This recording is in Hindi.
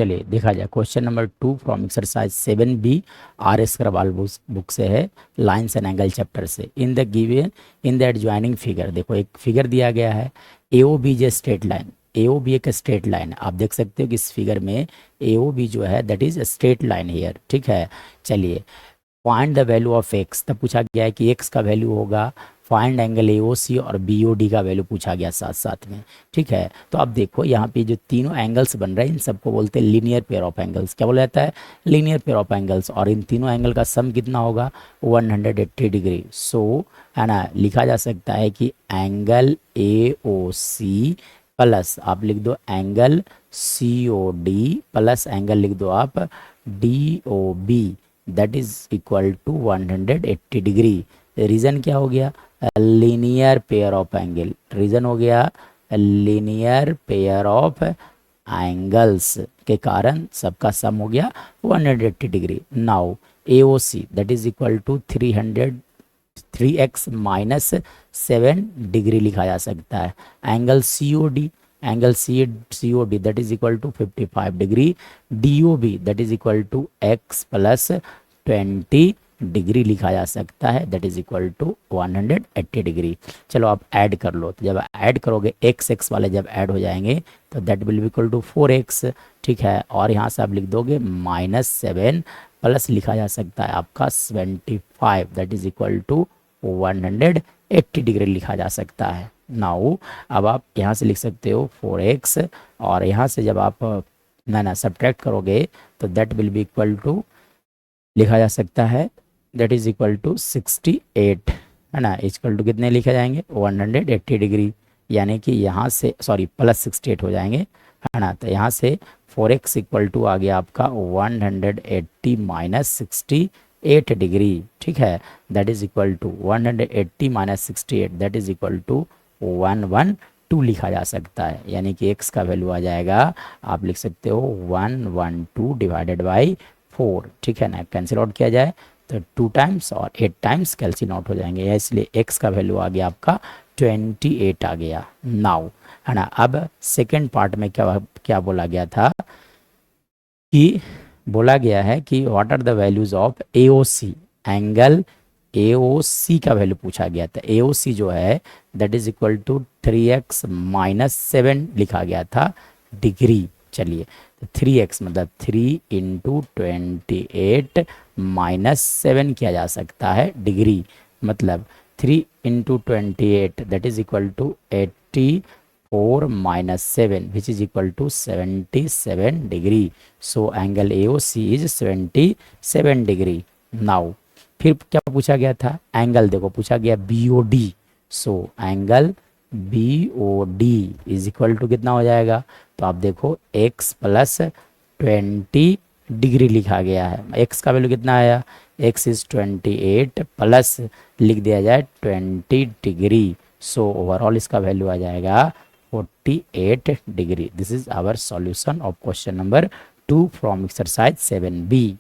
चलिए देखा जाए question number 2 from exercise 7B R S Agarwal book से है, लाइन्स एंड एंगल चैप्टर से। In the given in the adjoining figure, देखो एक फिगर दिया गया है, A O B J straight line, A O B एक स्ट्रेट लाइन, आप देख सकते हो कि इस फिगर में ए ओ बी जो है that is straight line here, ठीक है। चलिए find the value of x, तब पूछा गया है कि एक्स का वैल्यू होगा, फाइंड एंगल ए ओ सी और बी ओ डी का वैल्यू पूछा गया साथ साथ में, ठीक है। तो अब देखो यहाँ पे जो तीनों एंगल्स बन रहे हैं इन सबको बोलते हैं लीनियर पेयर ऑफ एंगल्स। क्या बोला जाता है? Linear pair of angles. और इन तीनों एंगल का सम कितना होगा? 180 डिग्री। सो है ना, लिखा जा सकता है कि angle A O C plus आप लिख दो angle C O D plus angle लिख दो आप D O B, that is equal to 180 degree. Reason क्या हो गया? Linear pair of angle. Reason हो गया लीनियर पेयर ऑफ एंगल्स के कारण सबका सम हो गया 180 degree. Now A O C that is equal to 3x minus 7 degree लिखा जा सकता है। Angle C O D, angle C O D that is equal to 55 degree. D O B that is equal to x plus 20 degree लिखा जा सकता है, that is equal to 180 degree. चलो आप ऐड कर लो, तो जब ऐड करोगे x वाले जब ऐड हो जाएंगे तो that will be equal to 4x, ठीक है। और यहाँ से आप लिख दोगे -7 प्लस लिखा जा सकता है आपका 75, that is equal to 180 degree लिखा जा सकता है। नाउ अब आप यहाँ से लिख सकते हो 4x और यहाँ से जब आप ना सब्ट्रैक्ट करोगे तो that will be equal to लिखा जा सकता है दैट इज इक्वल टू 68, है ना। इक्वल टू कितने लिखे जाएंगे? 180 डिग्री, यानी कि यहाँ से सॉरी प्लस 68 हो जाएंगे, है ना। तो यहाँ से 4x इक्वल टू आ गया आपका 180 माइनस 68 डिग्री, ठीक है। That is equal to 180 minus 68 that is equal to 112 लिखा जा सकता है, यानी कि x का वैल्यू आ जाएगा, आप लिख सकते हो 112 डिवाइडेड बाई 4, ठीक है ना। कैंसिल आउट किया जाए तो 2 टाइम्स और 8 टाइम्स कैंसिल आउट हो जाएंगे, इसलिए x का वैल्यू आ गया आपका 28 आ गया। नाउ है ना, अब सेकेंड पार्ट में क्या बोला गया था कि बोला गया है कि what are the values of A O C, angle A O C का वैल्यू पूछा गया था। ए ओ सी जो है that is equal to 3x minus 7 लिखा गया था डिग्री। चलिए 3x मतलब 3 इंटू 28 माइनस 7 किया जा सकता है डिग्री, मतलब 3 into 28 that is equal to 84 minus 7 which is equal to 77 degree. So angle A O C is 77 degree. Now फिर क्या पूछा गया था? एंगल देखो पूछा गया B O D. So angle B O D is equal to कितना हो जाएगा? तो आप देखो x प्लस 20 डिग्री लिखा गया है। x का वैल्यू कितना आया? x इज 28 प्लस लिख दिया जाए 20 डिग्री। सो ओवरऑल इसका वैल्यू आ जाएगा 48 degree. This is our solution of question number 2 from exercise 7B।